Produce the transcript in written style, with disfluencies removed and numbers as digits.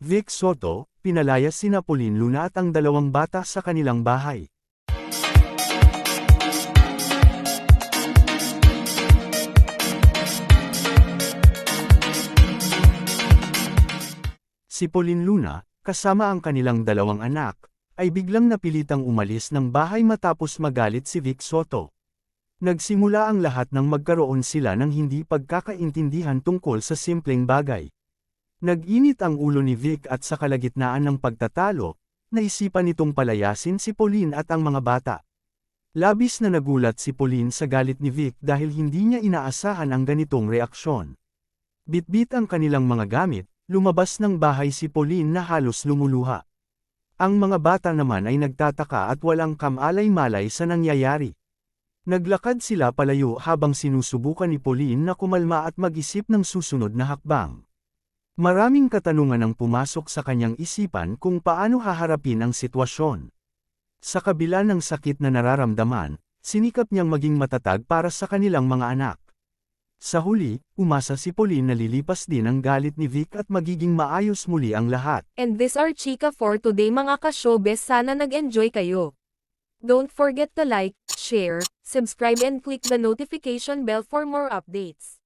Vic Soto, pinalaya sina Pauline Luna at ang dalawang bata sa kanilang bahay. Si Pauline Luna, kasama ang kanilang dalawang anak, ay biglang napilitang umalis ng bahay matapos magalit si Vic Soto. Nagsimula ang lahat nang magkaroon sila ng hindi pagkakaintindihan tungkol sa simpleng bagay. Nag-init ang ulo ni Vic at sa kalagitnaan ng pagtatalo, naisipan nitong palayasin si Pauline at ang mga bata. Labis na nagulat si Pauline sa galit ni Vic dahil hindi niya inaasahan ang ganitong reaksyon. Bitbit ang kanilang mga gamit, lumabas ng bahay si Pauline na halos lumuluha. Ang mga bata naman ay nagtataka at walang kamalay-malay sa nangyayari. Naglakad sila palayo habang sinusubukan ni Pauline na kumalma at mag-isip ng susunod na hakbang. Maraming katanungan ang pumasok sa kanyang isipan kung paano haharapin ang sitwasyon. Sa kabila ng sakit na nararamdaman, sinikap niyang maging matatag para sa kanilang mga anak. Sa huli, umasa si Pauline na lilipas din ang galit ni Vic at magiging maayos muli ang lahat. And this are chika for today mga ka-showbiz, sana nag-enjoy kayo. Don't forget to like, share, subscribe and click the notification bell for more updates.